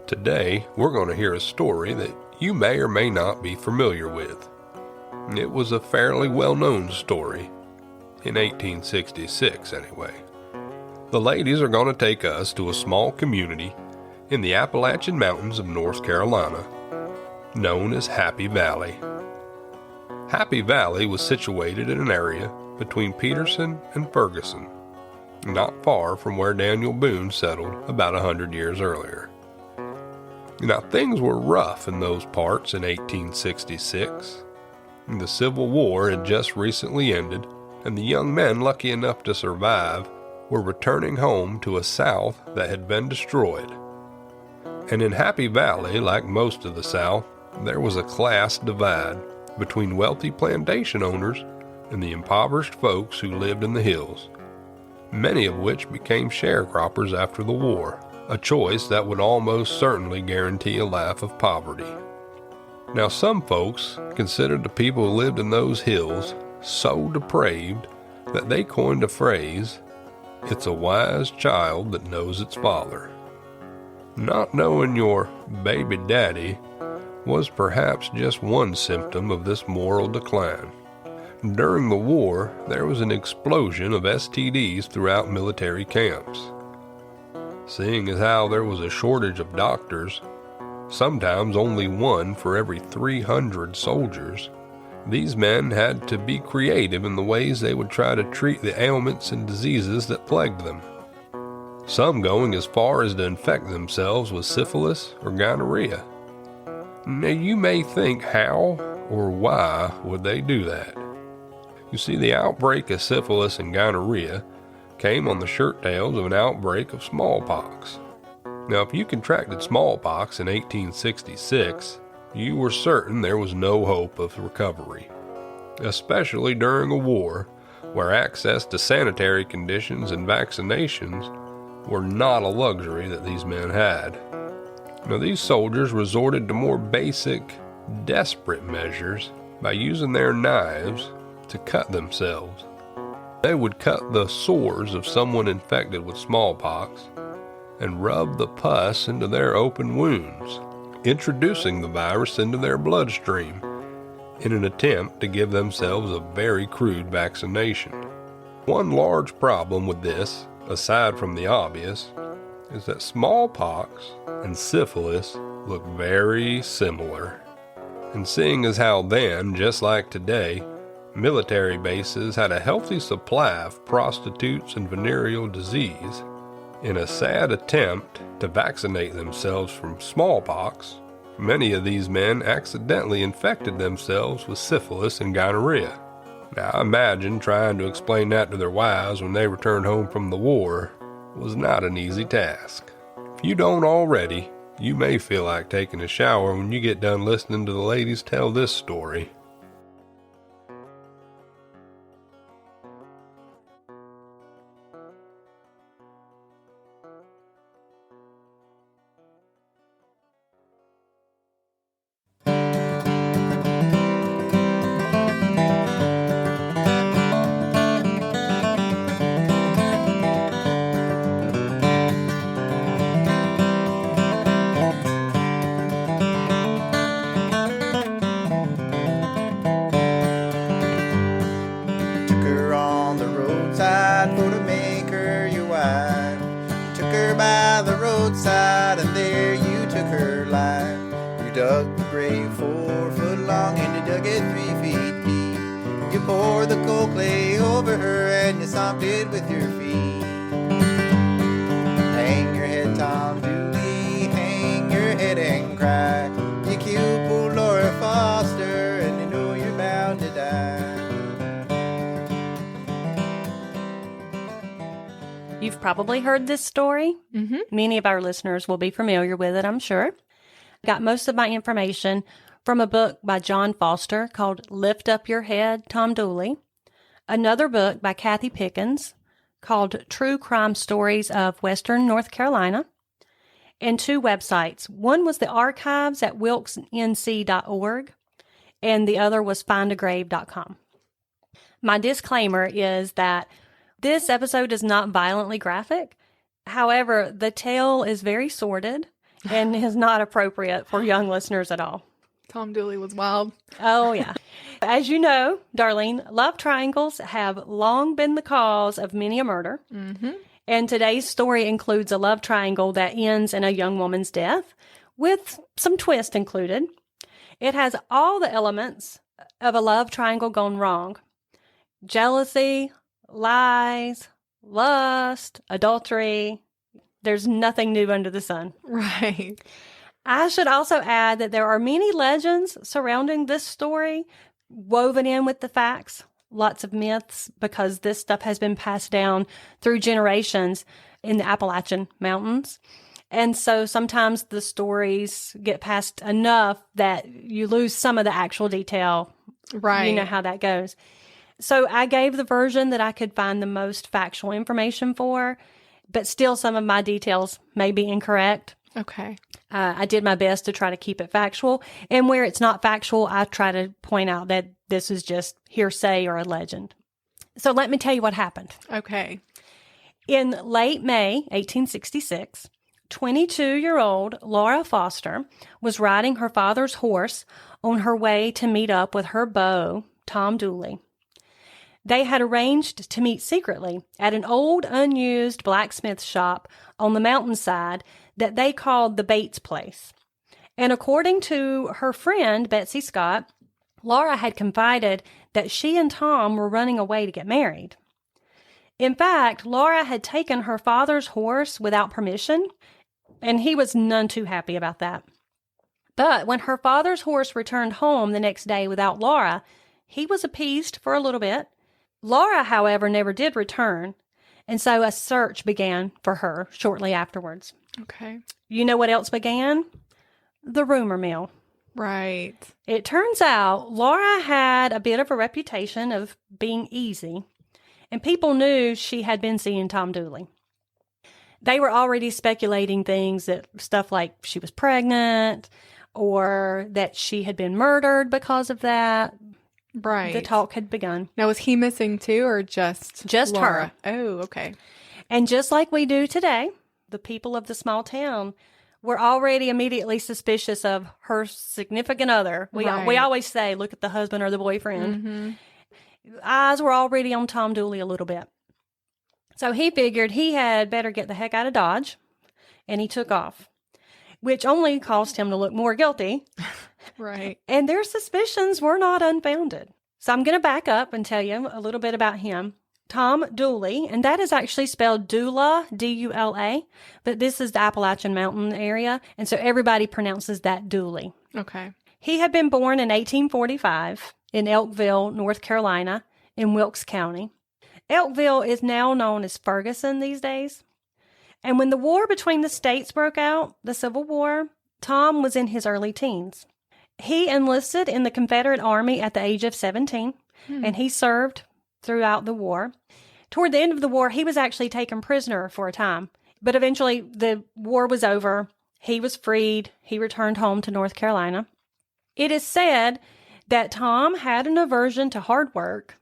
Today, we're going to hear a story that you may or may not be familiar with. It was a fairly well-known story, in 1866 anyway. The ladies are going to take us to a small community in the Appalachian Mountains of North Carolina, known as Happy Valley. Happy Valley was situated in an area between Peterson and Ferguson, not far from where Daniel Boone settled about 100 years earlier. Now, things were rough in those parts in 1866. The Civil War had just recently ended, and the young men lucky enough to survive were returning home to a South that had been destroyed. And in Happy Valley, like most of the South, there was a class divide between wealthy plantation owners and the impoverished folks who lived in the hills, many of which became sharecroppers after the war, a choice that would almost certainly guarantee a life of poverty. Now, some folks considered the people who lived in those hills so depraved that they coined a phrase, "It's a wise child that knows its father." Not knowing your baby daddy was perhaps just one symptom of this moral decline. During the war, there was an explosion of STDs throughout military camps. Seeing as how there was a shortage of doctors, sometimes only one for every 300 soldiers, these men had to be creative in the ways they would try to treat the ailments and diseases that plagued them. Some going as far as to infect themselves with syphilis or gonorrhea. Now, you may think, how or why would they do that? You see, the outbreak of syphilis and gonorrhea came on the shirt tails of an outbreak of smallpox. Now, if you contracted smallpox in 1866, you were certain there was no hope of recovery, especially during a war where access to sanitary conditions and vaccinations were not a luxury that these men had. Now, these soldiers resorted to more basic, desperate measures by using their knives to cut themselves. They would cut the sores of someone infected with smallpox and rub the pus into their open wounds, introducing the virus into their bloodstream in an attempt to give themselves a very crude vaccination. One large problem with this, aside from the obvious, is that smallpox and syphilis look very similar. And seeing as how then, just like today, military bases had a healthy supply of prostitutes and venereal disease, in a sad attempt to vaccinate themselves from smallpox, many of these men accidentally infected themselves with syphilis and gonorrhea. Now, imagine trying to explain that to their wives when they returned home from the war was not an easy task. If you don't already, you may feel like taking a shower when you get done listening to the ladies tell this story. Roadside, and there you took her line. You dug the grave 4 foot long and you dug it 3 feet deep. You poured the cold clay over her and you stomped it with your feet. Hang your head, Tom Dooley, hang your head and cry. You killed poor Laura Foster and you know you're bound to die. You've probably heard this story. Many of our listeners will be familiar with it, I'm sure. I got most of my information from a book by John Foster called Lift Up Your Head, Tom Dooley. Another book by Kathy Pickens called True Crime Stories of Western North Carolina. And 2 websites. One was the archives at wilkesnc.org, and the other was findagrave.com. My disclaimer is that this episode is not violently graphic. However, the tale is very sordid and is not appropriate for young listeners at all. Tom Dooley was wild. Oh, yeah. As you know, Darlene, love triangles have long been the cause of many a murder. Mm-hmm. And today's story includes a love triangle that ends in a young woman's death, with some twist included. It has all the elements of a love triangle gone wrong. Jealousy, lies, lust, adultery. There's nothing new under the sun. Right. I should also add that there are many legends surrounding this story woven in with the facts, lots of myths, because this stuff has been passed down through generations in the Appalachian Mountains. And so sometimes the stories get passed enough that you lose some of the actual detail. Right. You know how that goes. So I gave the version that I could find the most factual information for, but still some of my details may be incorrect. Okay. I did my best to try to keep it factual. And where it's not factual, I try to point out that this is just hearsay or a legend. So let me tell you what happened. Okay. In late May 1866, 22-year-old Laura Foster was riding her father's horse on her way to meet up with her beau, Tom Dooley. They had arranged to meet secretly at an old, unused blacksmith shop on the mountainside that they called the Bates Place. And according to her friend, Betsy Scott, Laura had confided that she and Tom were running away to get married. In fact, Laura had taken her father's horse without permission, and he was none too happy about that. But when her father's horse returned home the next day without Laura, he was appeased for a little bit. Laura, however, never did return, and so a search began for her shortly afterwards. Okay. You know what else began? The rumor mill. Right. It turns out Laura had a bit of a reputation of being easy, and people knew she had been seeing Tom Dooley. They were already speculating stuff like she was pregnant or that she had been murdered because of that. Right. The talk had begun. Now, was he missing too, or just her? Laura? Oh, okay. And just like we do today, the people of the small town were already immediately suspicious of her significant other. We always say, look at the husband or the boyfriend. Mm-hmm. Eyes were already on Tom Dooley a little bit. So he figured he had better get the heck out of Dodge, and he took off, which only caused him to look more guilty. Right. And their suspicions were not unfounded. So I'm going to back up and tell you a little bit about him. Tom Dooley, and that is actually spelled Doula, D-U-L-A, but this is the Appalachian Mountain area, and so everybody pronounces that Dooley. Okay. He had been born in 1845 in Elkville, North Carolina, in Wilkes County. Elkville is now known as Ferguson these days. And when the war between the states broke out, the Civil War, Tom was in his early teens. He enlisted in the Confederate Army at the age of 17, and he served throughout the war. Toward the end of the war, he was actually taken prisoner for a time, but eventually the war was over. He was freed. He returned home to North Carolina. It is said that Tom had an aversion to hard work,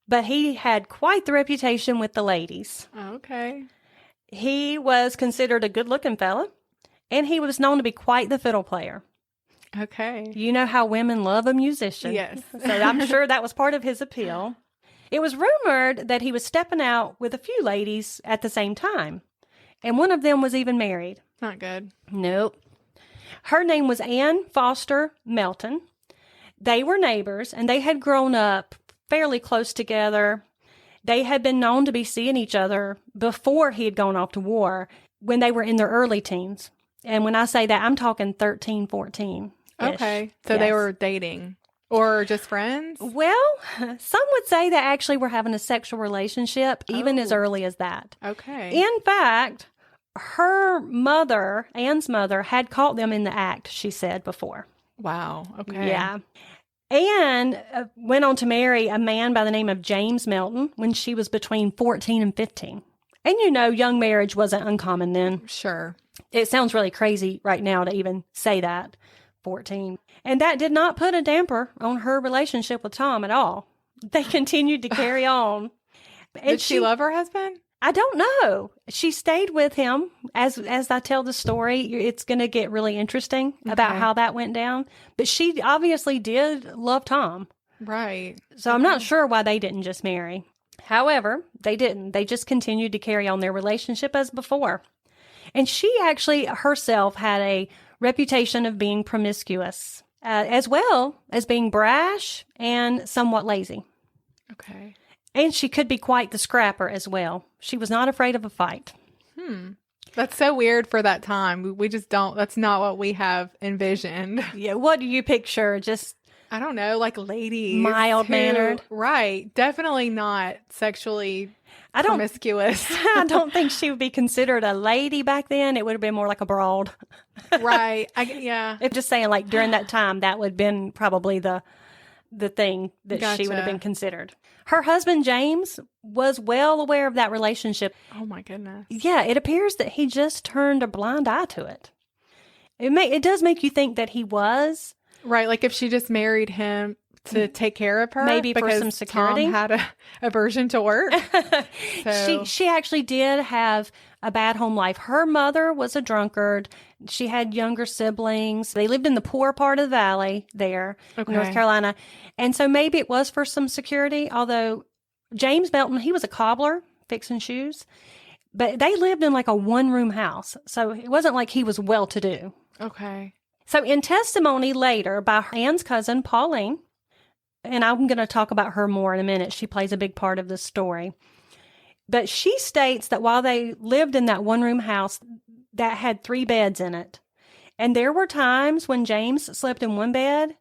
but he had quite the reputation with the ladies. Okay. He was considered a good-looking fella, and he was known to be quite the fiddle player. Okay. You know how women love a musician. Yes. So I'm sure that was part of his appeal. It was rumored that he was stepping out with a few ladies at the same time, and one of them was even married. Not good. Nope. Her name was Ann Foster Melton. They were neighbors, and they had grown up fairly close together. They had been known to be seeing each other before he had gone off to war when they were in their early teens. And when I say that, I'm talking 13, 14. Okay. So they were dating or just friends? Well, some would say they actually were having a sexual relationship even as early as that. Okay. In fact, her mother, Ann's mother, had caught them in the act, she said before. Wow. Okay. Yeah. Anne went on to marry a man by the name of James Melton when she was between 14 and 15. And you know, young marriage wasn't uncommon then. Sure. It sounds really crazy right now to even say that, 14. And that did not put a damper on her relationship with Tom at all. They continued to carry on. And Did she love her husband? I don't know. She stayed with him. As I tell the story, it's going to get really interesting about how that went down. But she obviously did love Tom. Right. So I'm not sure why they didn't just marry. However, they didn't. They just continued to carry on their relationship as before. And she actually herself had a reputation of being promiscuous, as well as being brash and somewhat lazy. Okay. And she could be quite the scrapper as well. She was not afraid of a fight. That's so weird for that time. We just don't, that's not what we have envisioned. Yeah, what do you picture? Just, I don't know, like ladies. mild-mannered. Right. Definitely not sexually promiscuous. I don't think she would be considered a lady back then. It would have been more like a broad. Right. Yeah. If just saying, like, during that time, that would have been probably the thing that she would have been considered. Her husband, James, was well aware of that relationship. Oh, my goodness. Yeah, it appears that he just turned a blind eye to it. It does make you think that he was. Right, like if she just married him to take care of her. Maybe for some security. Tom had a aversion to work. So. She actually did have a bad home life. Her mother was a drunkard. She had younger siblings. They lived in the poor part of the valley there in North Carolina. And so maybe it was for some security, although James Melton, he was a cobbler fixing shoes. But they lived in like a one-room house. So it wasn't like he was well-to-do. Okay. So in testimony later by Anne's cousin, Pauline, and I'm going to talk about her more in a minute. She plays a big part of this story. But she states that while they lived in that one-room house that had 3 beds in it, and there were times when James slept in one bed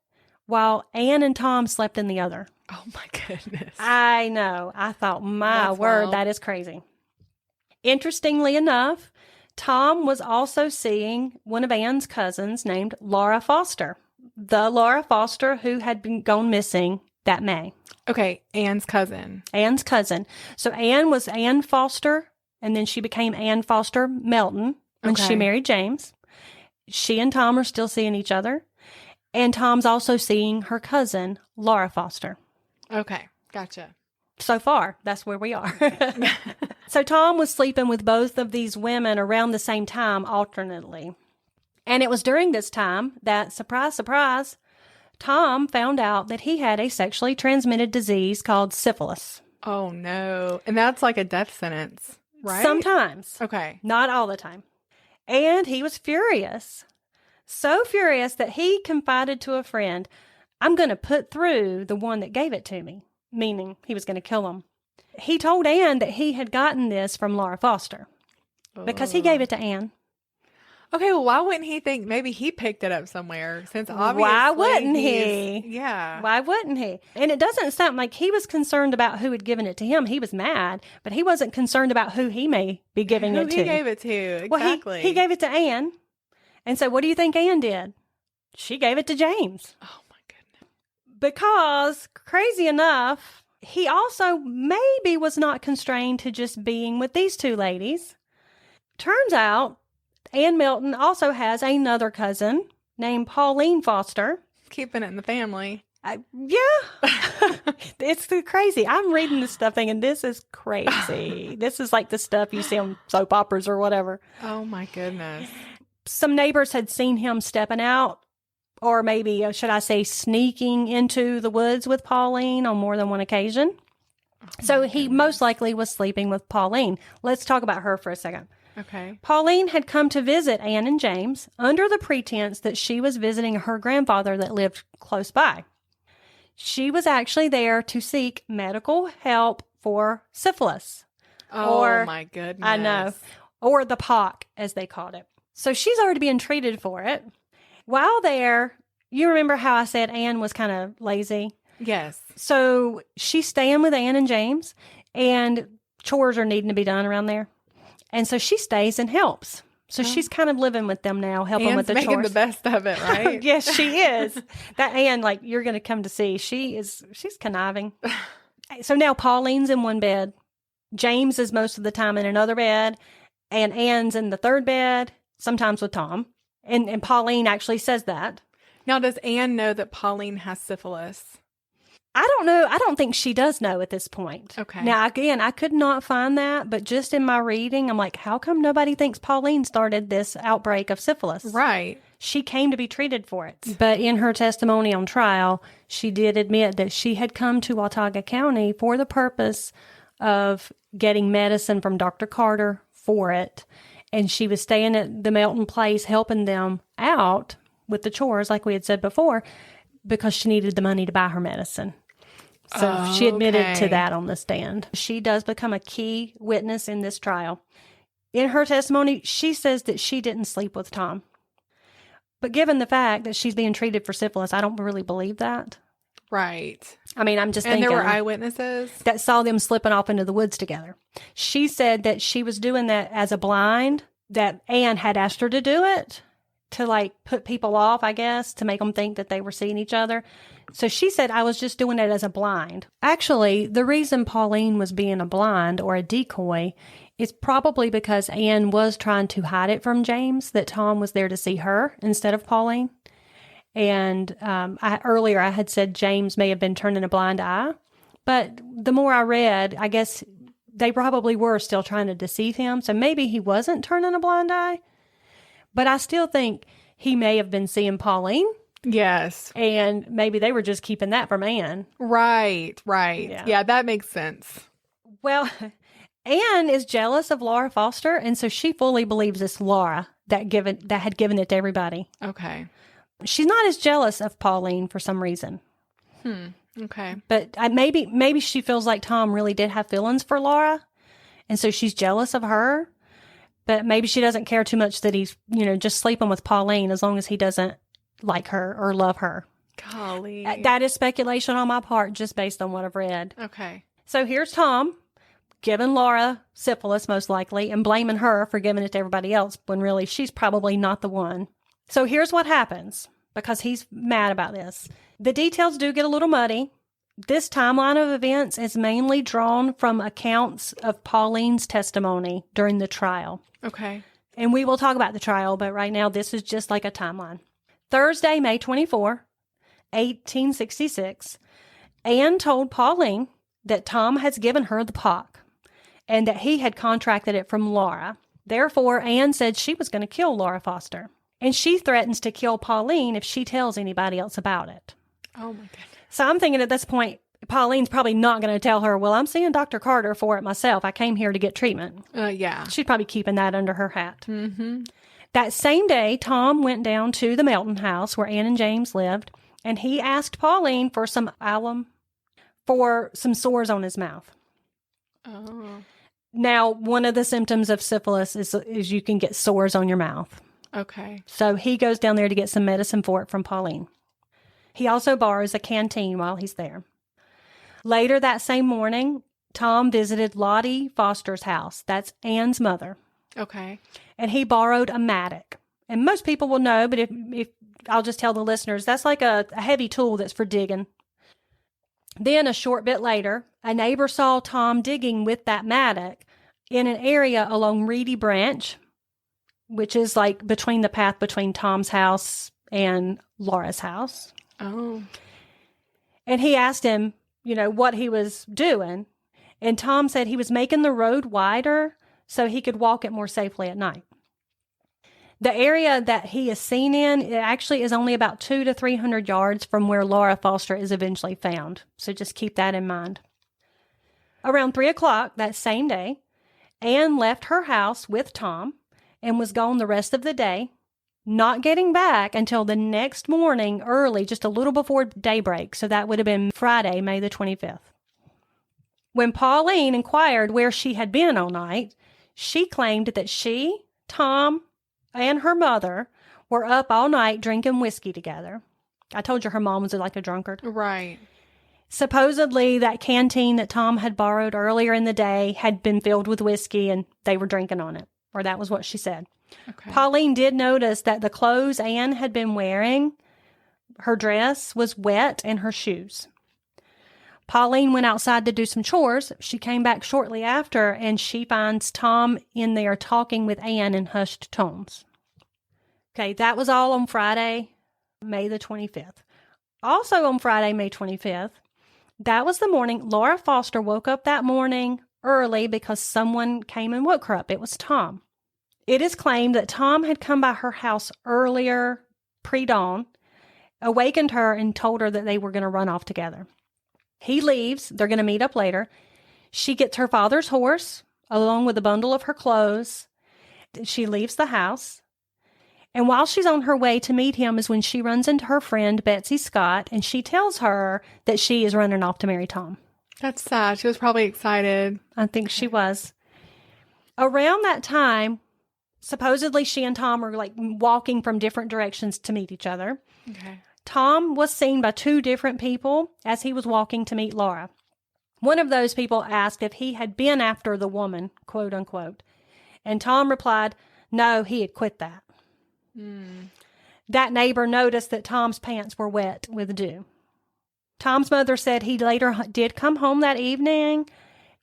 while Anne and Tom slept in the other. Oh, my goodness. I know. I thought, That's word, wild. that is crazy. Interestingly enough, Tom was also seeing one of Anne's cousins named Laura Foster, the Laura Foster who had been gone missing that May. Okay, Anne's cousin. Anne's cousin. So Anne was Anne Foster, and then she became Anne Foster Melton when she married James. She and Tom are still seeing each other. And Tom's also seeing her cousin, Laura Foster. Okay, gotcha. So far, that's where we are. So Tom was sleeping with both of these women around the same time, alternately. And it was during this time that, surprise, surprise, Tom found out that he had a sexually transmitted disease called syphilis. Oh, no. And that's like a death sentence, right? Sometimes. Okay. Not all the time. And he was furious. So furious that he confided to a friend, I'm going to put through the one that gave it to me, meaning he was going to kill him. He told Anne that he had gotten this from Laura Foster because he gave it to Anne. Okay, well, why wouldn't he think maybe he picked it up somewhere? Since obviously Why wouldn't he? Yeah. Why wouldn't he? And it doesn't sound like he was concerned about who had given it to him. He was mad, but he wasn't concerned about who he may be giving it to. Who he gave it to, exactly. Well, he gave it to Anne. And so what do you think Anne did? She gave it to James. Oh, my goodness. Because, crazy enough, he also maybe was not constrained to just being with these 2 ladies. Turns out, Anne Milton also has another cousin named Pauline Foster. Keeping it in the family. Yeah. It's crazy. I'm reading this stuff thinking, this is crazy. This is like the stuff you see on soap operas or whatever. Oh, my goodness. Some neighbors had seen him stepping out, or maybe, should I say, sneaking into the woods with Pauline on more than one occasion. So he most likely was sleeping with Pauline. Let's talk about her for a second. Okay. Pauline had come to visit Anne and James under the pretense that she was visiting her grandfather that lived close by. She was actually there to seek medical help for syphilis. Oh, my goodness. I know. Or the pock, as they called it. So she's already being treated for it. While there, you remember how I said Anne was kind of lazy? Yes. So she's staying with Anne and James, and chores are needing to be done around there. And so she stays and helps. So she's kind of living with them now, helping Anne's with the making chores. the best of it, right? Yes, she is. That Anne, like you're going to come to see, she's conniving. So now Pauline's in one bed. James is most of the time in another bed. And Anne's in the third bed, sometimes with Tom. And Pauline actually says that. Now, does Anne know that Pauline has syphilis? I don't know. I don't think she does know at this point. Okay. Now, again, I could not find that, but just in my reading, I'm like, how come nobody thinks Pauline started this outbreak of syphilis? Right. She came to be treated for it. But in her testimony on trial, she did admit that she had come to Watauga County for the purpose of getting medicine from Dr. Carter for it. And she was staying at the Melton place, helping them out with the chores, like we had said before, because she needed the money to buy her medicine. So she admitted to that on the stand. She does become a key witness in this trial. In her testimony, she says that she didn't sleep with Tom. But given the fact that she's being treated for syphilis, I don't really believe that. Right. I mean, I'm just And thinking. there were eyewitnesses? That saw them slipping off into the woods together. She said that she was doing that as a blind, that Anne had asked her to do it to like put people off, I guess, to make them think that they were seeing each other. So she said, I was just doing it as a blind. Actually, the reason Pauline was being a blind or a decoy is probably because Anne was trying to hide it from James, that Tom was there to see her instead of Pauline. And earlier I had said James may have been turning a blind eye. But the more I read, I guess they probably were still trying to deceive him. So maybe he wasn't turning a blind eye. But I still think he may have been seeing Pauline. Yes. And maybe they were just keeping that from Anne. Right. Yeah, that makes sense. Well, Anne is jealous of Laura Foster, and so she fully believes it's Laura that had given it to everybody. Okay. She's not as jealous of Pauline for some reason. Okay. But maybe she feels like Tom really did have feelings for Laura, and so she's jealous of her. But maybe she doesn't care too much that he's, just sleeping with Pauline as long as he doesn't like her or love her. Golly. That is speculation on my part, just based on what I've read. Okay. So here's Tom giving Laura syphilis, most likely, and blaming her for giving it to everybody else when really she's probably not the one. So here's what happens, because he's mad about this. The details do get a little muddy. This timeline of events is mainly drawn from accounts of Pauline's testimony during the trial. Okay. And we will talk about the trial, but right now this is just like a timeline. Thursday, May 24, 1866, Anne told Pauline that Tom has given her the pock and that he had contracted it from Laura. Therefore, Anne said she was going to kill Laura Foster. And she threatens to kill Pauline if she tells anybody else about it. Oh, my goodness. So I'm thinking at this point, Pauline's probably not going to tell her, well, I'm seeing Dr. Carter for it myself. I came here to get treatment. Yeah. She's probably keeping that under her hat. Mm-hmm. That same day, Tom went down to the Melton house where Anne and James lived, and he asked Pauline for some alum for some sores on his mouth. Oh. Now, one of the symptoms of syphilis is you can get sores on your mouth. Okay. So he goes down there to get some medicine for it from Pauline. He also borrows a canteen while he's there. Later that same morning, Tom visited Lottie Foster's house. That's Anne's mother. Okay. And he borrowed a mattock. And most people will know, but if I'll just tell the listeners, that's like a heavy tool that's for digging. Then a short bit later, a neighbor saw Tom digging with that mattock in an area along Reedy Branch, which is like between the path between Tom's house and Laura's house. Oh. And he asked him, what he was doing. And Tom said he was making the road wider so he could walk it more safely at night. The area that he is seen in, it actually is only about 200 to 300 yards from where Laura Foster is eventually found. So just keep that in mind. Around 3 o'clock that same day, Anne left her house with Tom and was gone the rest of the day, not getting back until the next morning early, just a little before daybreak. So that would have been Friday, May the 25th. When Pauline inquired where she had been all night, she claimed that she, Tom, and her mother were up all night drinking whiskey together. I told you her mom was like a drunkard. Right. Supposedly, that canteen that Tom had borrowed earlier in the day had been filled with whiskey and they were drinking on it, or that was what she said. Okay. Pauline did notice that the clothes Anne had been wearing, her dress, was wet and her shoes. Pauline went outside to do some chores. She came back shortly after, and she finds Tom in there talking with Anne in hushed tones. Okay, that was all on Friday, May the 25th. Also on Friday, May 25th, That was the morning. Laura Foster woke up that morning early because someone came and woke her up. It was Tom. It is claimed that Tom had come by her house earlier, pre-dawn, awakened her, and told her that they were going to run off together. He leaves. They're going to meet up later. She gets her father's horse, along with a bundle of her clothes. She leaves the house. And while she's on her way to meet him is when she runs into her friend, Betsy Scott, and she tells her that she is running off to marry Tom. That's sad. She was probably excited. I think she was. Around that time, supposedly she and Tom are like walking from different directions to meet each other. Okay. Tom was seen by 2 different people as he was walking to meet Laura. One of those people asked if he had been after the woman, quote unquote. And Tom replied, no, he had quit that. That neighbor noticed that Tom's pants were wet with dew. Tom's mother said he later did come home that evening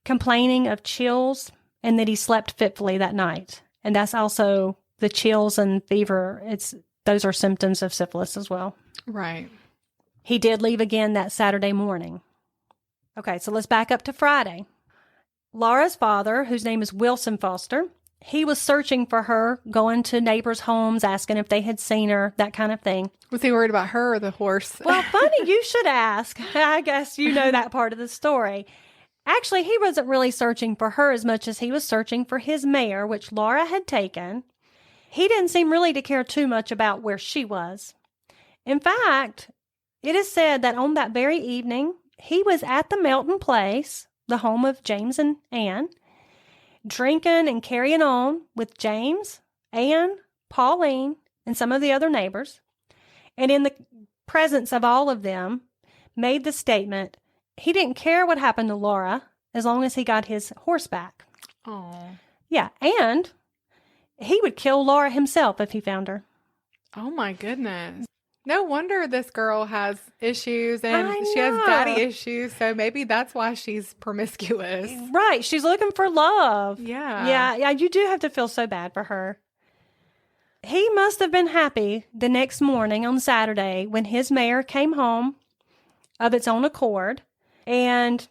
complaining of chills and that he slept fitfully that night. And that's also the chills and fever. Those are symptoms of syphilis as well. Right. He did leave again that Saturday morning. Okay, so let's back up to Friday. Laura's father, whose name is Wilson Foster, he was searching for her, going to neighbors' homes, asking if they had seen her, that kind of thing. Was he worried about her or the horse? Well, funny, you should ask. I guess you know that part of the story. Actually, he wasn't really searching for her as much as he was searching for his mare, which Laura had taken. He didn't seem really to care too much about where she was. In fact, it is said that on that very evening, he was at the Melton Place, the home of James and Anne, drinking and carrying on with James, Anne, Pauline, and some of the other neighbors, and in the presence of all of them, made the statement he didn't care what happened to Laura as long as he got his horse back. Oh. Yeah, and he would kill Laura himself if he found her. Oh, my goodness. No wonder this girl has issues and I she has know. daddy issues. So maybe that's why she's promiscuous. Right, she's looking for love. Yeah. Yeah, you do have to feel so bad for her. He must have been happy the next morning on Saturday when his mare came home of its own accord, and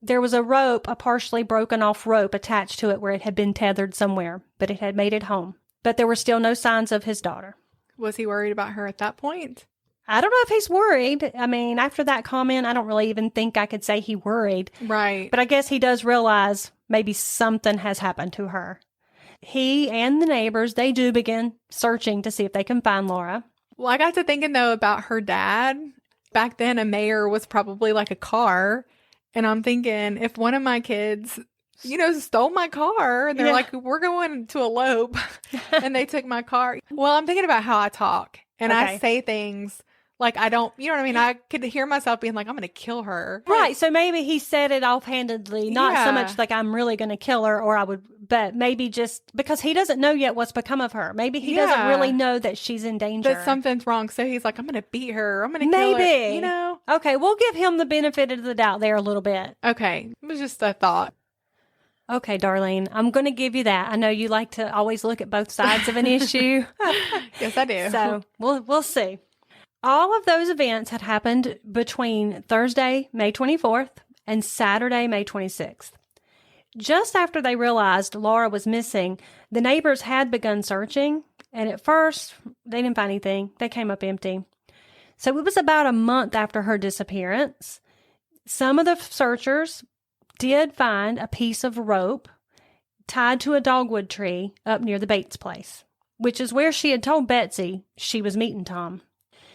there was a partially broken off rope attached to it where it had been tethered somewhere, but it had made it home. But there were still no signs of his daughter. Was he worried about her at that point? I don't know if he's worried. I mean, after that comment, I don't really even think I could say he worried. Right. But I guess he does realize maybe something has happened to her. He and the neighbors, they do begin searching to see if they can find Laura. Well, I got to thinking, though, about her dad. Back then, a mare was probably like a car. And I'm thinking, if one of my kids, stole my car and they're like, we're going to elope and they took my car. Well, I'm thinking about how I talk and I say things like I don't, you know what I mean? I could hear myself being like, I'm going to kill her. Right. So maybe he said it offhandedly, not so much like I'm really going to kill her but maybe just because he doesn't know yet what's become of her. Maybe he doesn't really know that she's in danger. That something's wrong. So he's like, I'm going to beat her. I'm going to kill her. Maybe. Okay. We'll give him the benefit of the doubt there a little bit. Okay. It was just a thought. Okay, Darlene, I'm going to give you that. I know you like to always look at both sides of an issue. Yes, I do. So we'll see. All of those events had happened between Thursday, May 24th and Saturday, May 26th. Just after they realized Laura was missing, the neighbors had begun searching, and at first, they didn't find anything. They came up empty. So it was about a month after her disappearance. Some of the searchers did find a piece of rope tied to a dogwood tree up near the Bates place, which is where she had told Betsy she was meeting Tom.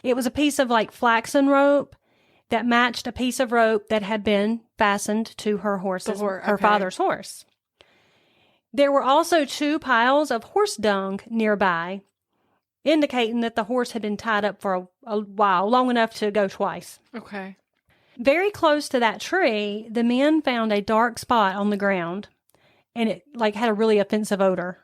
It was a piece of flaxen rope that matched a piece of rope that had been fastened to her father's horse. There were also 2 piles of horse dung nearby, indicating that the horse had been tied up for a while, long enough to go twice. Okay. Very close to that tree, the men found a dark spot on the ground, and it had a really offensive odor.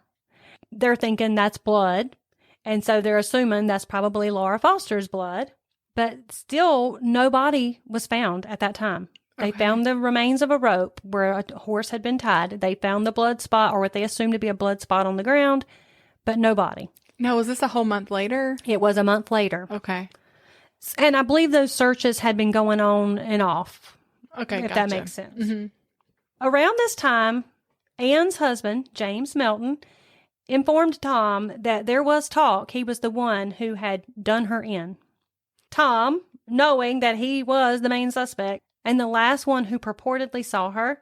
They're thinking that's blood, and so they're assuming that's probably Laura Foster's blood, but still no body was found at that time. They found the remains of a rope where a horse had been tied. They found the blood spot, or what they assumed to be a blood spot on the ground, but no body. Now, was this a whole month later? It was a month later. Okay. And I believe those searches had been going on and off Okay, if gotcha. that makes sense. Around this time, Anne's husband, James Melton, informed Tom that there was talk he was the one who had done her in. Tom, knowing that he was the main suspect and the last one who purportedly saw her,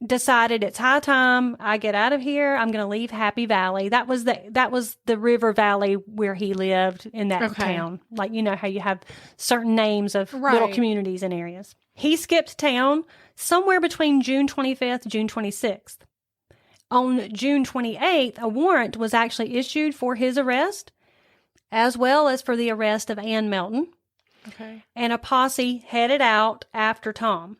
decided it's high time I get out of here. I'm going to leave Happy Valley. That was the river valley where he lived in that town. Like, you know how you have certain names of little communities and areas. He skipped town somewhere between June 25th, June 26th. On June 28th, a warrant was actually issued for his arrest, as well as for the arrest of Anne Melton. Okay. And a posse headed out after Tom.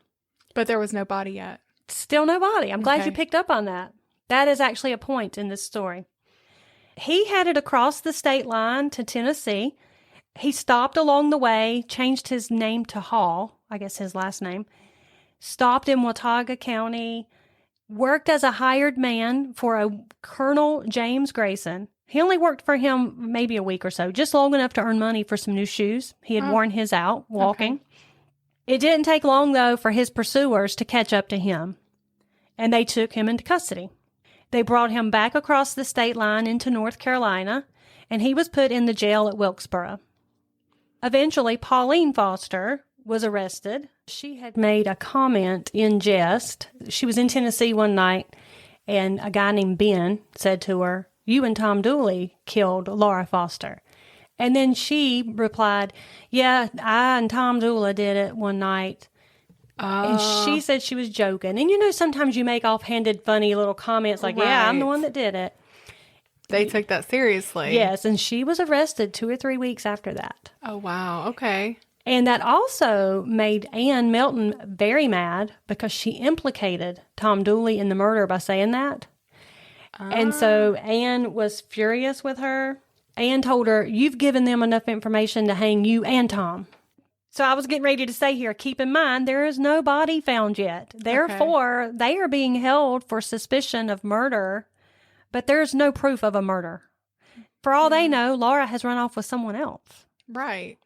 But there was no body yet. Still no body. I'm glad you picked up on that. That is actually a point in this story. He headed across the state line to Tennessee. He stopped along the way, changed his name to Hall, I guess his last name, stopped in Watauga County, worked as a hired man for a Colonel James Grayson. He only worked for him maybe a week or so, just long enough to earn money for some new shoes. He had worn his out walking. Okay. It didn't take long, though, for his pursuers to catch up to him, and they took him into custody. They brought him back across the state line into North Carolina, and he was put in the jail at Wilkesboro. Eventually, Pauline Foster was arrested. She had made a comment in jest. She was in Tennessee one night, and a guy named Ben said to her, "You and Tom Dooley killed Laura Foster." And then she replied, "Yeah, I and Tom Dooley did it one night." And she said she was joking. And you know, sometimes you make offhanded, funny little comments like, "Yeah, I'm the one that did it." They took that seriously. Yes, and she was arrested 2 or 3 weeks after that. Oh, wow. Okay. And that also made Anne Melton very mad because she implicated Tom Dooley in the murder by saying that. And so Anne was furious with her. Anne told her, "You've given them enough information to hang you and Tom." So I was getting ready to say here, keep in mind, there is no body found yet. Therefore, they are being held for suspicion of murder, but there's no proof of a murder. For all they know, Laura has run off with someone else. Right.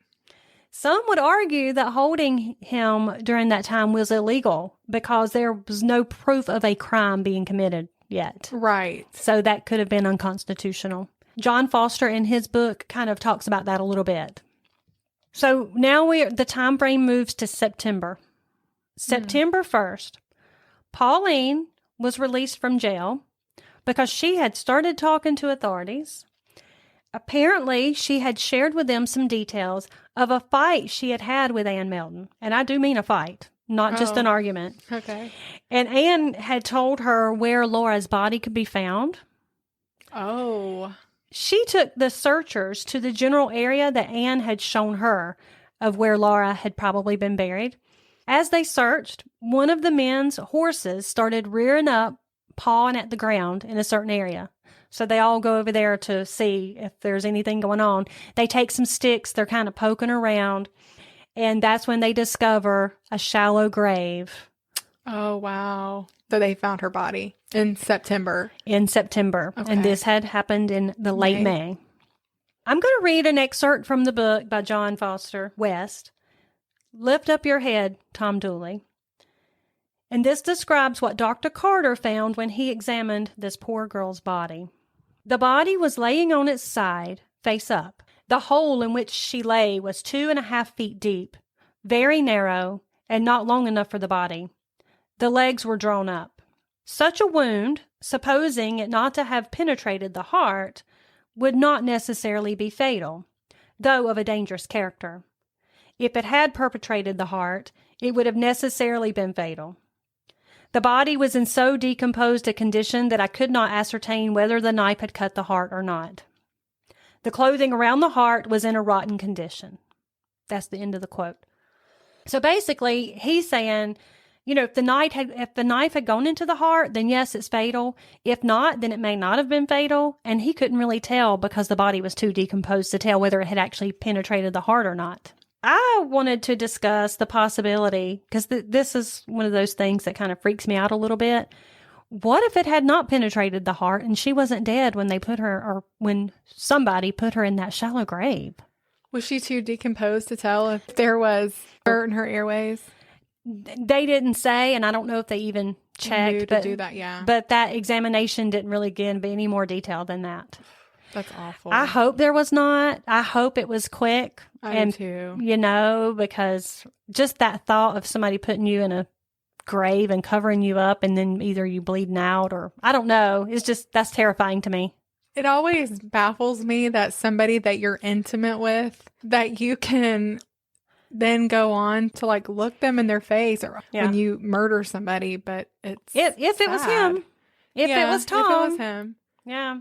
Some would argue that holding him during that time was illegal because there was no proof of a crime being committed yet. Right. So that could have been unconstitutional. John Foster in his book kind of talks about that a little bit. So now the time frame moves to September. September 1st, Pauline was released from jail because she had started talking to authorities. Apparently, she had shared with them some details of a fight she had had with Anne Melton. And I do mean a fight, not just an argument. Okay. And Anne had told her where Laura's body could be found. Oh. She took the searchers to the general area that Anne had shown her of where Laura had probably been buried. As they searched, one of the men's horses started rearing up, pawing at the ground in a certain area. So they all go over there to see if there's anything going on. They take some sticks, they're kind of poking around, and that's when they discover a shallow grave. Oh, wow. So they found her body in September. Okay. And this had happened in the late May. I'm going to read an excerpt from the book by John Foster West, "Lift Up Your Head, Tom Dooley." And this describes what Dr. Carter found when he examined this poor girl's body. The body was laying on its side, face up. The hole in which she lay was 2.5 feet deep, very narrow, and not long enough for the body. The legs were drawn up. Such a wound, supposing it not to have penetrated the heart, would not necessarily be fatal, though of a dangerous character. If it had perpetrated the heart, it would have necessarily been fatal. The body was in so decomposed a condition that I could not ascertain whether the knife had cut the heart or not. The clothing around the heart was in a rotten condition. That's the end of the quote. So basically, he's saying, you know, if the knife had gone into the heart, then yes, it's fatal. If not, then it may not have been fatal. And he couldn't really tell because the body was too decomposed to tell whether it had actually penetrated the heart or not. I wanted to discuss the possibility, because this is one of those things that kind of freaks me out a little bit. What if it had not penetrated the heart and she wasn't dead when they put her, or when somebody put her in that shallow grave? Was she too decomposed to tell if there was dirt in her airways? they didn't say, and I don't know if they even checked. Knew to do that, yeah. But that examination didn't really give any more detail than that. That's awful. I hope there was not. I hope it was quick. I do too. You know, because just that thought of somebody putting you in a grave and covering you up and then either you bleeding out or I don't know. It's just, that's terrifying to me. It always baffles me that somebody that you're intimate with, that you can then go on to like look them in their face or when you murder somebody, but it's if it was him. If it was Tom. If it was him. Yeah.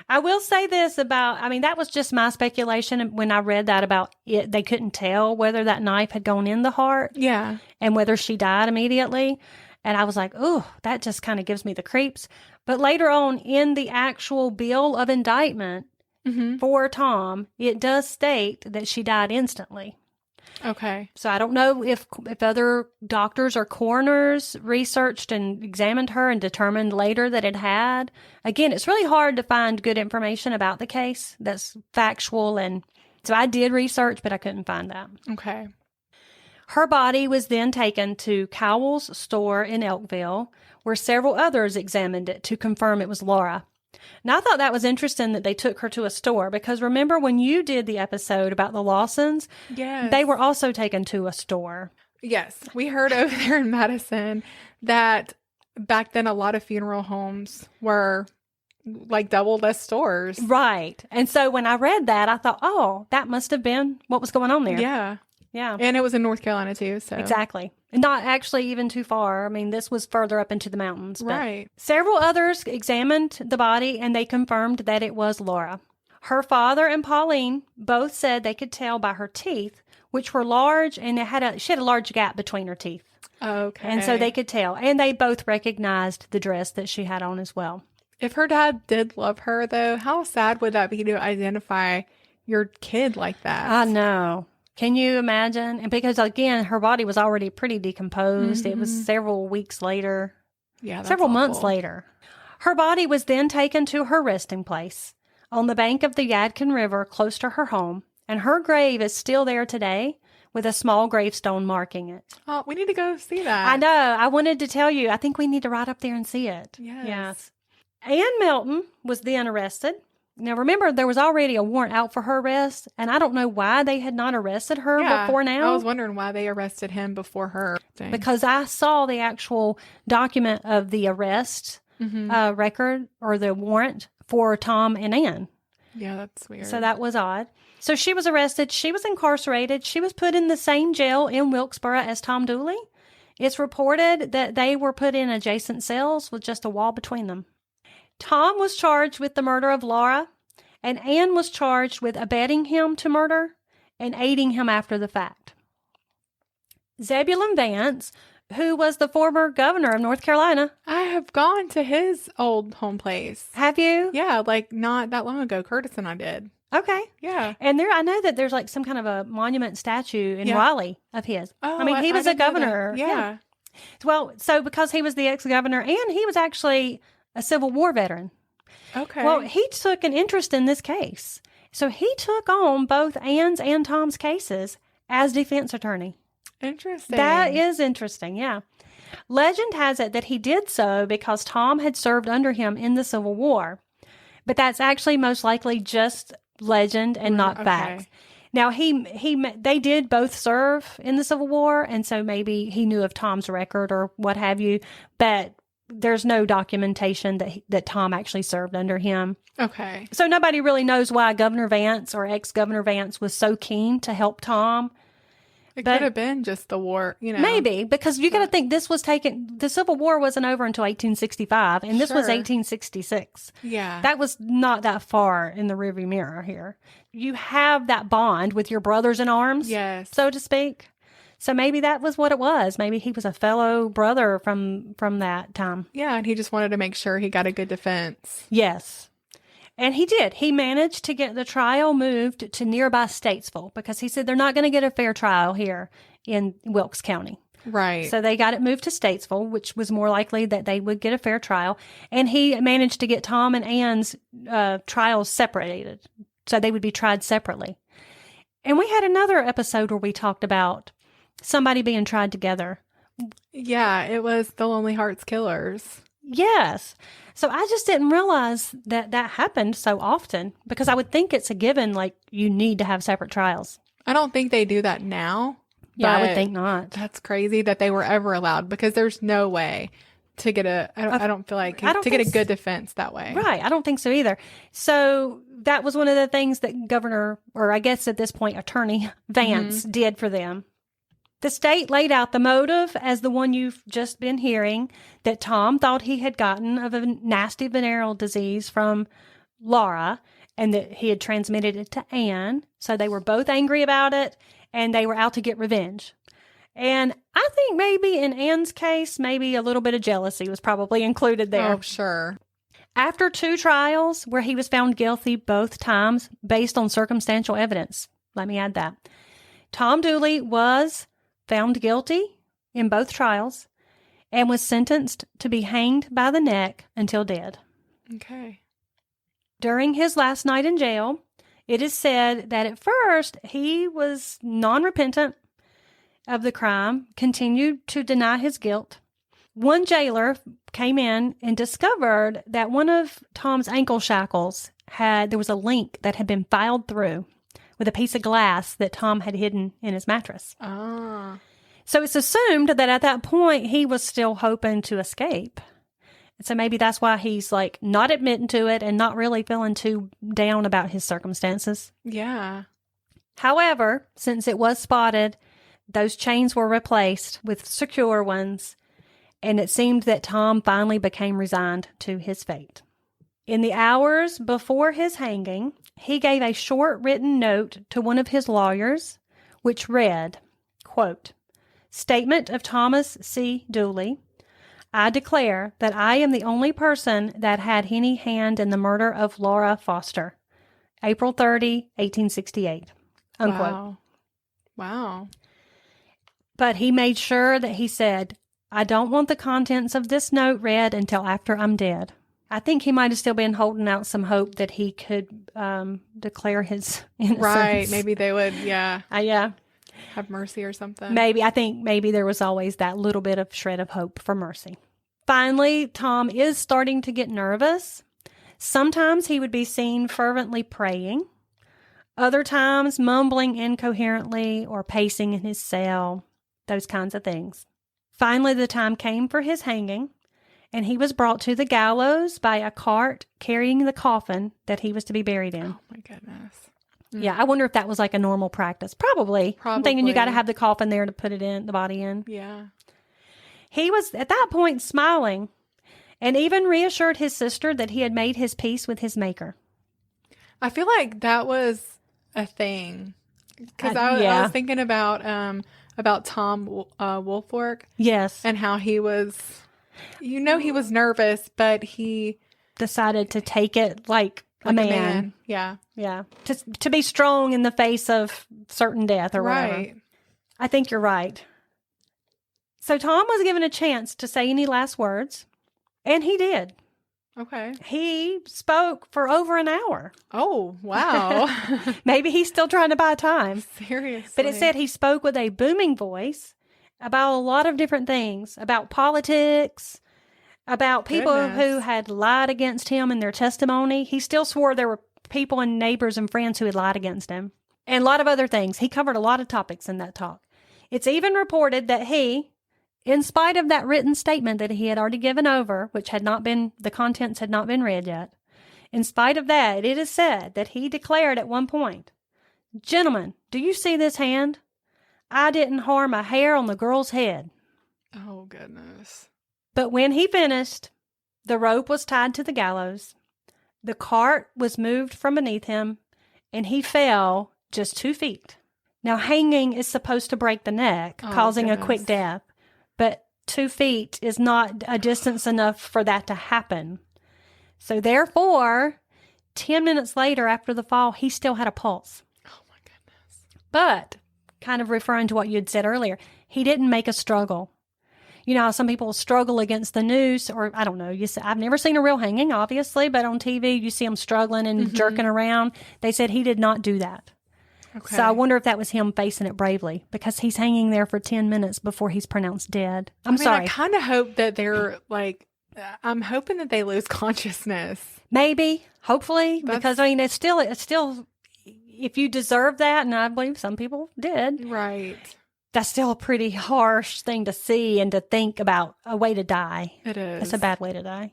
I will say this about, I mean, that was just my speculation when I read that about it. They couldn't tell whether that knife had gone in the heart. Yeah. And whether she died immediately. And I was like, oh, that just kind of gives me the creeps. But later on in the actual bill of indictment for Tom, it does state that she died instantly. Okay. So I don't know if other doctors or coroners researched and examined her and determined later that it had. Again, it's really hard to find good information about the case that's factual. And so I did research, but I couldn't find that. Okay. Her body was then taken to Cowell's store in Elkville, where several others examined it to confirm it was Laura. Now, I thought that was interesting that they took her to a store because remember when you did the episode about the Lawsons? Yes. They were also taken to a store. Yes. We heard over there in Madison that back then a lot of funeral homes were like doubled as stores. Right. And so when I read that, I thought, oh, that must have been what was going on there. Yeah. Yeah. And it was in North Carolina too. So Exactly. Not actually even too far. I mean, this was further up into the mountains. But right. Several others examined the body and they confirmed that it was Laura. Her father and Pauline both said they could tell by her teeth, which were large, and she had a large gap between her teeth. Okay. And so they could tell. And they both recognized the dress that she had on as well. If her dad did love her, though, how sad would that be to identify your kid like that? I know. Can you imagine? And because, again, her body was already pretty decomposed. It was several weeks later. Yeah, that's several awful. months later. Her body was then taken to her resting place on the bank of the Yadkin River close to her home. And her grave is still there today with a small gravestone marking it. Oh, we need to go see that. I know. I wanted to tell you. I think we need to ride up there and see it. Yes. Ann Melton was then arrested. Now, remember, there was already a warrant out for her arrest, and I don't know why they had not arrested her before now. I was wondering why they arrested him before her. Dang. Because I saw the actual document of the arrest record or the warrant for Tom and Ann. Yeah, that's weird. So that was odd. So she was arrested. She was incarcerated. She was put in the same jail in Wilkesboro as Tom Dooley. It's reported that they were put in adjacent cells with just a wall between them. Tom was charged with the murder of Laura, and Ann was charged with abetting him to murder and aiding him after the fact. Zebulon Vance, who was the former governor of North Carolina. I have gone to his old home place. Have you? Yeah, like not that long ago. Curtis and I did. Okay. Yeah. And I know that there's like some kind of a monument statue in Raleigh of his. Oh, I mean, he was a governor. Yeah. Well, so because he was the ex-governor and he was actually a Civil War veteran. Okay. Well, he took an interest in this case. So he took on both Ann's and Tom's cases as defense attorney. Interesting. That is interesting, yeah. Legend has it that he did so because Tom had served under him in the Civil War. But that's actually most likely just legend and not fact. Now, they did both serve in the Civil War, and so maybe he knew of Tom's record or what have you, but there's no documentation that Tom actually served under him. Okay. So nobody really knows why Governor Vance or ex-Governor Vance was so keen to help Tom. It could have been just the war, Maybe, because you got to think the Civil War wasn't over until 1865, and this was 1866. Yeah. That was not that far in the rearview mirror here. You have that bond with your brothers in arms, yes, so to speak. So maybe that was what it was. Maybe he was a fellow brother from that time. Yeah, and he just wanted to make sure he got a good defense. Yes. And he did. He managed to get the trial moved to nearby Statesville because he said they're not going to get a fair trial here in Wilkes County. Right. So they got it moved to Statesville, which was more likely that they would get a fair trial. And he managed to get Tom and Ann's trials separated. So they would be tried separately. And we had another episode where we talked about somebody being tried together Yeah, it was the Lonely Hearts Killers. Yes. So I just didn't realize that that happened so often, because I would think it's a given, like you need to have separate trials. I don't think they do that now. Yeah, I would but think not. That's crazy that they were ever allowed, because there's no way to get I don't feel like to get a good defense that way. Right. I don't think so either. So that was one of the things that Governor, or I guess at this point, Attorney Vance did for them. The state laid out the motive as the one you've just been hearing, that Tom thought he had gotten of a nasty venereal disease from Laura, and that he had transmitted it to Anne. So they were both angry about it, and they were out to get revenge. And I think maybe in Anne's case, maybe a little bit of jealousy was probably included there. Oh, sure. After 2 trials where he was found guilty both times based on circumstantial evidence, let me add that, Tom Dooley was found guilty in both trials and was sentenced to be hanged by the neck until dead. Okay. During his last night in jail, it is said that at first he was non-repentant of the crime, continued to deny his guilt. One jailer came in and discovered that one of Tom's ankle shackles there was a link that had been filed through with a piece of glass that Tom had hidden in his mattress. Ah. So it's assumed that at that point he was still hoping to escape. So maybe that's why he's like not admitting to it and not really feeling too down about his circumstances. Yeah. However, since it was spotted, those chains were replaced with secure ones, and it seemed that Tom finally became resigned to his fate. In the hours before his hanging, he gave a short written note to one of his lawyers, which read, quote, "Statement of Thomas C. Dooley. I declare that I am the only person that had any hand in the murder of Laura Foster. April 30, 1868. Unquote. Wow. But he made sure that he said, I don't want the contents of this note read until after I'm dead. I think he might have still been holding out some hope that he could declare his innocence. Right. Maybe they would, Yeah. have mercy or something. Maybe. I think maybe there was always that little bit of shred of hope for mercy. Finally, Tom is starting to get nervous. Sometimes he would be seen fervently praying. Other times mumbling incoherently or pacing in his cell. Those kinds of things. Finally, the time came for his hanging, and he was brought to the gallows by a cart carrying the coffin that he was to be buried in. Oh, my goodness. Yeah, I wonder if that was like a normal practice. Probably. I'm thinking you got to have the coffin there to put it in, the body in. Yeah. He was, at that point, smiling, and even reassured his sister that he had made his peace with his maker. I feel like that was a thing. Because I was thinking about Tom Wolfwork. Yes. And how he was, he was nervous, but he decided to take it like a man. Yeah. Yeah. To be strong in the face of certain death or whatever. Right. I think you're right. So Tom was given a chance to say any last words, and he did. Okay. He spoke for over an hour. Oh, wow. Maybe he's still trying to buy time. Seriously. But it said he spoke with a booming voice about a lot of different things, about politics, about people who had lied against him in their testimony. He still swore there were people and neighbors and friends who had lied against him, and a lot of other things. He covered a lot of topics in that talk. It's even reported that he, in spite of that written statement that he had already given over, which the contents had not been read yet, in spite of that, it is said that he declared at one point, "Gentlemen, do you see this hand? I didn't harm a hair on the girl's head." Oh, goodness. But when he finished, the rope was tied to the gallows, the cart was moved from beneath him, and he fell just 2 feet. Now, hanging is supposed to break the neck, causing a quick death. But 2 feet is not a distance enough for that to happen. So therefore, 10 minutes later after the fall, he still had a pulse. Oh, my goodness. But, kind of referring to what you had said earlier, he didn't make a struggle. You know how some people struggle against the noose, or I don't know. I've never seen a real hanging, obviously, but on TV you see them struggling and jerking around. They said he did not do that. Okay. So I wonder if that was him facing it bravely, because he's hanging there for 10 minutes before he's pronounced dead. I'm sorry. I kind of hope that they're like, I'm hoping that they lose consciousness. Maybe, hopefully, because I mean, it's still, if you deserve that, and I believe some people did, Right. that's still a pretty harsh thing to see and to think about, a way to die. It is. It's a bad way to die.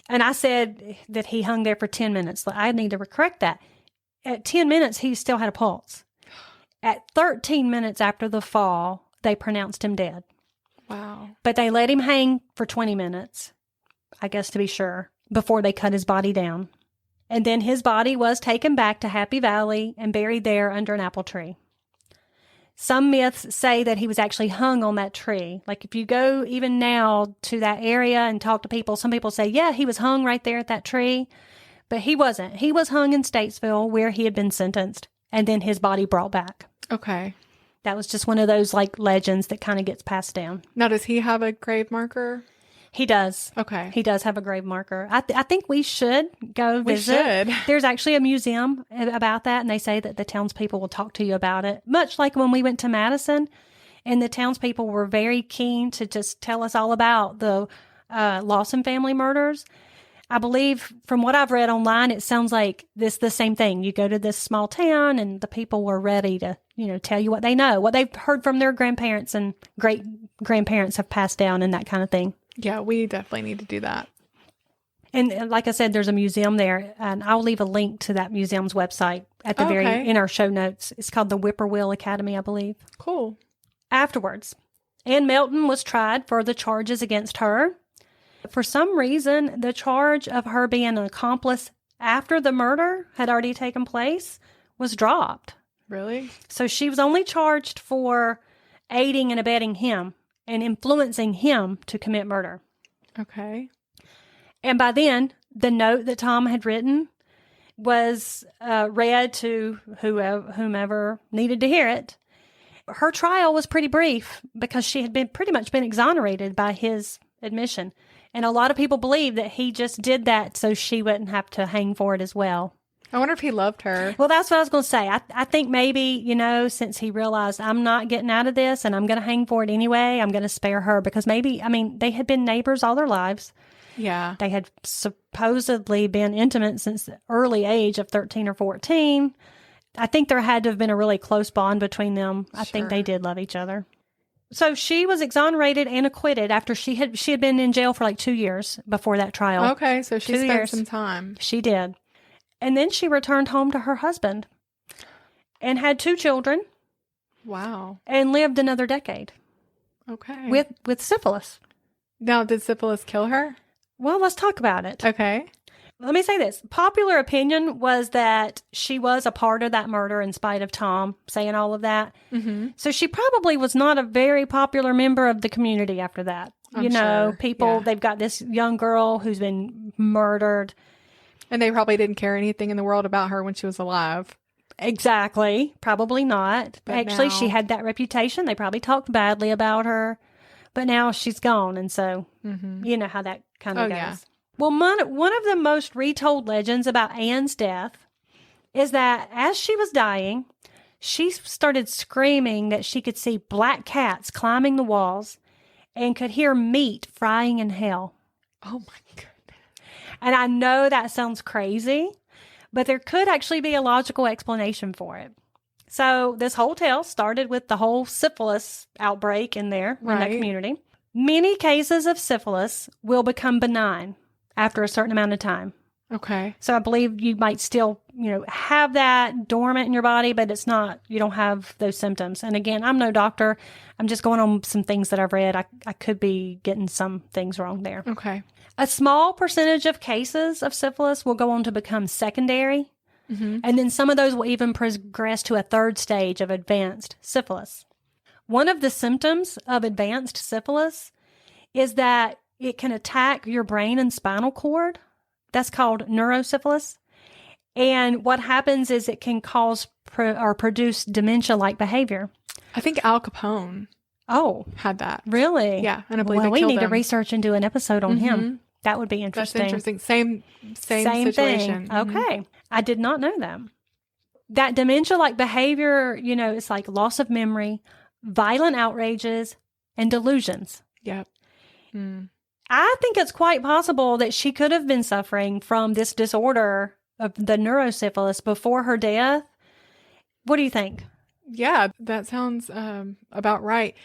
And I said that he hung there for 10 minutes. I need to correct that. At 10 minutes, he still had a pulse. At 13 minutes after the fall, they pronounced him dead. Wow. But they let him hang for 20 minutes, I guess to be sure, before they cut his body down. And then his body was taken back to Happy Valley and buried there under an apple tree. Some myths say that he was actually hung on that tree. Like if you go even now to that area and talk to people, some people say, yeah, he was hung right there at that tree. But he wasn't. He was hung in Statesville where he had been sentenced, and then his body brought back. Okay. That was just one of those like legends that kind of gets passed down. Now, does he have a grave marker? He does. Okay. He does have a grave marker. I think we should go visit. We should. There's actually a museum about that, and they say that the townspeople will talk to you about it. Much like when we went to Madison, and the townspeople were very keen to just tell us all about the Lawson family murders. I believe from what I've read online, it sounds like the same thing. You go to this small town, and the people were ready to, tell you what they know, what they've heard from their grandparents and great grandparents have passed down, and that kind of thing. Yeah, we definitely need to do that. And like I said, there's a museum there, and I'll leave a link to that museum's website at the in our show notes. It's called the Whippoorwill Academy, I believe. Cool. Afterwards, Ann Melton was tried for the charges against her. For some reason, the charge of her being an accomplice after the murder had already taken place was dropped. Really? So she was only charged for aiding and abetting him and influencing him to commit murder. Okay. And by then, the note that Tom had written was read to whomever needed to hear it. Her trial was pretty brief because she had pretty much been exonerated by his admission. And a lot of people believe that he just did that so she wouldn't have to hang for it as well. I wonder if he loved her. Well, that's what I was going to say. I think maybe, since he realized I'm not getting out of this and I'm going to hang for it anyway, I'm going to spare her because they had been neighbors all their lives. Yeah. They had supposedly been intimate since the early age of 13 or 14. I think there had to have been a really close bond between them. I think they did love each other. So she was exonerated and acquitted after she had been in jail for like 2 years before that trial. Okay, so she spent some time. She did. And then she returned home to her husband and had 2 children. Wow. And lived another decade. Okay. With syphilis. Now, did syphilis kill her? Well, let's talk about it. Okay. Let me say this. Popular opinion was that she was a part of that murder in spite of Tom saying all of that. Mm-hmm. So she probably was not a very popular member of the community after that. I'm sure. People, they've got this young girl who's been murdered. And they probably didn't care anything in the world about her when she was alive. Exactly. Probably not. But actually, now... she had that reputation. They probably talked badly about her. But now she's gone. And so, you know how that kind of goes. Yeah. Well, one of the most retold legends about Anne's death is that as she was dying, she started screaming that she could see black cats climbing the walls and could hear meat frying in hell. Oh, my goodness. And I know that sounds crazy, but there could actually be a logical explanation for it. So this whole tale started with the whole syphilis outbreak in there, in that community. Many cases of syphilis will become benign after a certain amount of time. Okay. So I believe you might still, have that dormant in your body, but it's not, you don't have those symptoms. And again, I'm no doctor. I'm just going on some things that I've read. I could be getting some things wrong there. Okay. A small percentage of cases of syphilis will go on to become secondary. Mm-hmm. And then some of those will even progress to a third stage of advanced syphilis. One of the symptoms of advanced syphilis is that it can attack your brain and spinal cord. That's called neurosyphilis. And what happens is it can cause or produce dementia-like behavior. I think Al Capone had that. Really? Yeah. And I believe we need him. to research and do an episode on him. That would be interesting. That's interesting. Same situation. Thing. Okay. I did not know that. that dementia-like behavior, it's like loss of memory, violent outrages, and delusions. Yep. I think it's quite possible that she could have been suffering from this disorder of the neurosyphilis before her death. What do you think? Yeah, that sounds about right.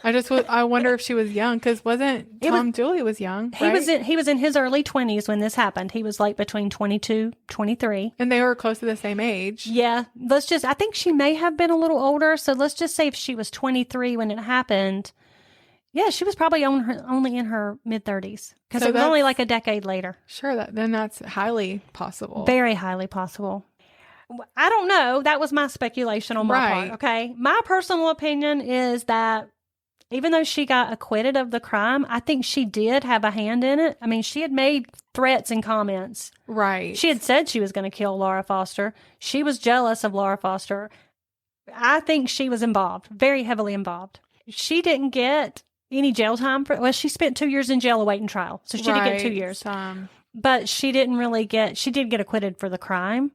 I wonder if she was young, because Dooley was young, right? He was in his early 20s when this happened. He was like between 22, 23. And they were close to the same age. Yeah. I think she may have been a little older. So let's just say if she was 23 when it happened. Yeah, she was probably only in her mid-30s, because it was only like a decade later. Sure, then that's highly possible. Very highly possible. I don't know. That was my speculation on my part, okay? My personal opinion is that even though she got acquitted of the crime, I think she did have a hand in it. I mean, she had made threats and comments. Right. She had said she was going to kill Laura Foster. She was jealous of Laura Foster. I think she was involved, very heavily involved. She didn't get any jail time she spent 2 years in jail awaiting trial. So she did get 2 years. But she did get acquitted for the crime.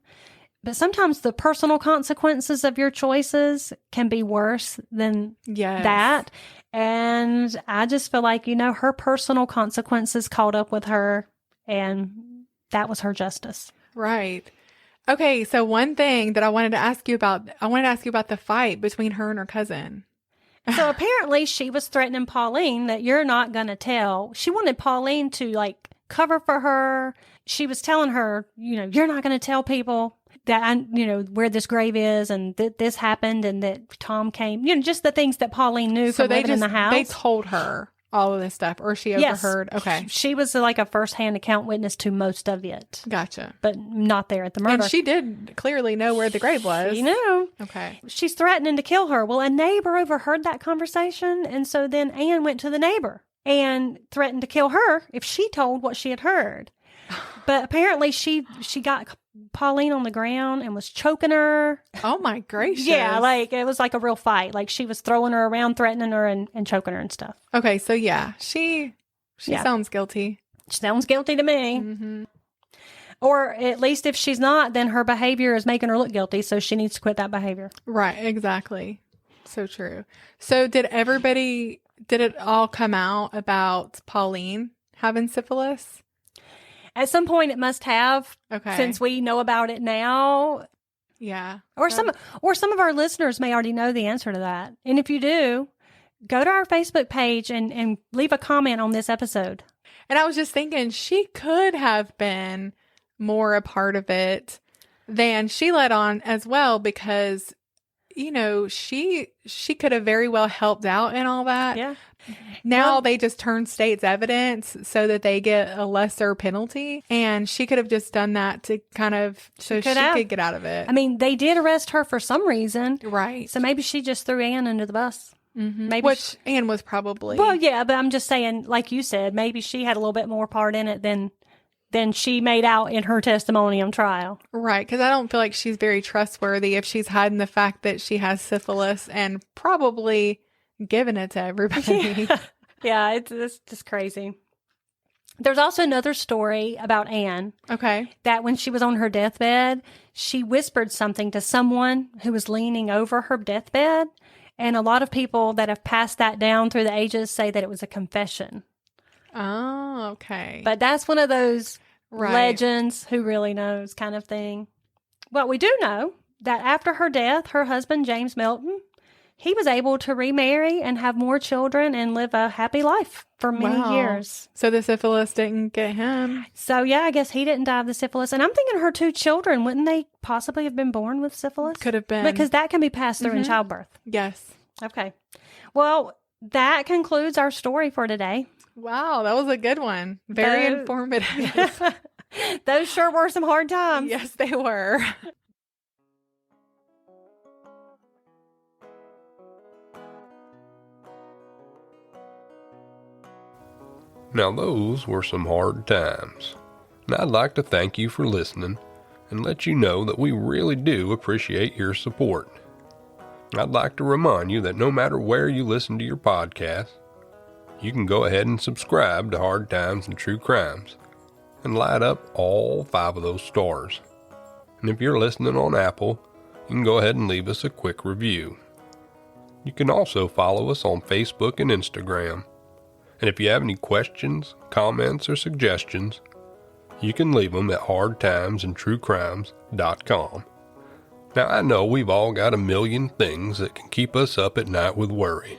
But sometimes the personal consequences of your choices can be worse than that. And I just feel like, her personal consequences caught up with her, and that was her justice. Right. Okay. So one thing that I wanted to ask you about the fight between her and her cousin. So apparently she was threatening Pauline that you're not going to tell. She wanted Pauline to cover for her. She was telling her, you're not going to tell people that where this grave is, and that this happened, and that Tom came, just the things that Pauline knew from living in the house. They told her all of this stuff, or she overheard. Yes. Okay. She was like a firsthand account witness to most of it. Gotcha. But not there at the murder. And she did clearly know where the grave was. She knew. Okay. She's threatening to kill her. Well, a neighbor overheard that conversation, and so then Anne went to the neighbor and threatened to kill her if she told what she had heard. But apparently she got Pauline on the ground and was choking her. Oh my gracious. Yeah, it was like a real fight. Like she was throwing her around, threatening her and choking her and stuff. Okay, so she sounds guilty. She sounds guilty to me. Mm-hmm. Or at least if she's not, then her behavior is making her look guilty, so she needs to quit that behavior. Right, exactly. So true. So did it all come out about Pauline having syphilis? At some point, it must have. Okay. Since we know about it now. Yeah. Or some of our listeners may already know the answer to that. And if you do, go to our Facebook page and leave a comment on this episode. And I was just thinking she could have been more a part of it than she let on as well, because she could have very well helped out in all that. Yeah. Now they just turn state's evidence so that they get a lesser penalty. And she could have just done that to kind of, so she could get out of it. I mean, they did arrest her for some reason. Right. So maybe she just threw Anne under the bus. Mm-hmm. Which Anne was probably. Well, yeah, but I'm just saying, like you said, maybe she had a little bit more part in it than she made out in her testimony on trial. Right, because I don't feel like she's very trustworthy if she's hiding the fact that she has syphilis and probably giving it to everybody. Yeah, it's just crazy. There's also another story about Anne. Okay. That when she was on her deathbed, she whispered something to someone who was leaning over her deathbed. And a lot of people that have passed that down through the ages say that it was a confession. Oh, okay. But that's one of those legends, who really knows kind of thing. Well, we do know that after her death, her husband, James Melton, he was able to remarry and have more children and live a happy life for many years. So the syphilis didn't get him? So, yeah, I guess he didn't die of the syphilis. And I'm thinking her 2 children, wouldn't they possibly have been born with syphilis? Could have been. Because that can be passed through in childbirth. Yes. Okay. Well, that concludes our story for today. Wow, that was a good one. Very informative. Those sure were some hard times. Yes, they were. Now those were some hard times. And I'd like to thank you for listening and let you know that we really do appreciate your support. I'd like to remind you that no matter where you listen to your podcast, you can go ahead and subscribe to Hard Times and True Crimes and light up all 5 of those stars. And if you're listening on Apple, you can go ahead and leave us a quick review. You can also follow us on Facebook and Instagram. And if you have any questions, comments, or suggestions, you can leave them at hardtimesandtruecrimes.com. Now, I know we've all got a million things that can keep us up at night with worry.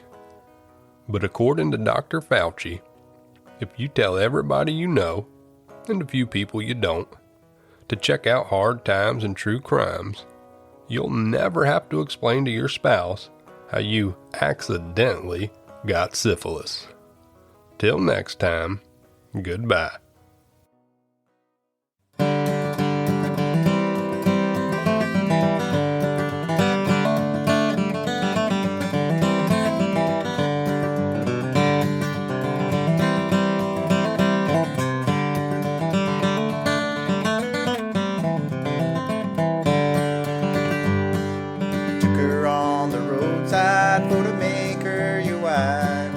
But according to Dr. Fauci, if you tell everybody you know, and a few people you don't, to check out Hard Times and True Crimes, you'll never have to explain to your spouse how you accidentally got syphilis. Till next time, goodbye. Took her on the roadside for to make her your wife.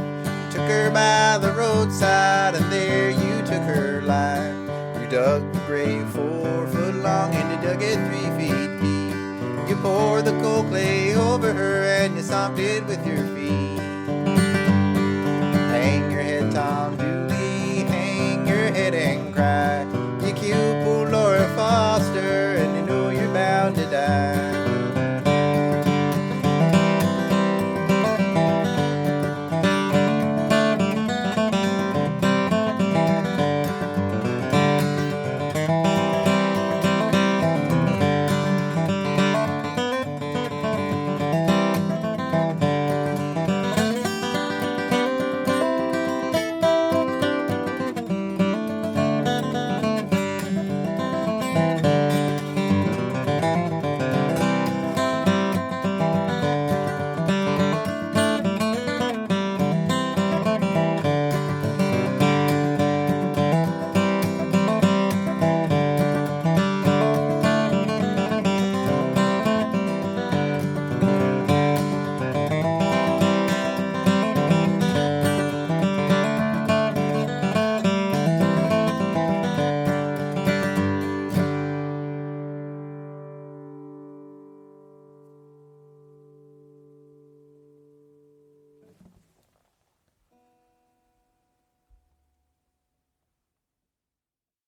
Took her by the roadside and there you took her life. You dug the grave 4 foot long and you dug it 3 feet deep. You poured the cold clay over her and you stomped it with your feet. Hang your head, Tom Dooley, hang your head and cry. You killed poor Laura Foster and you know you're bound to die.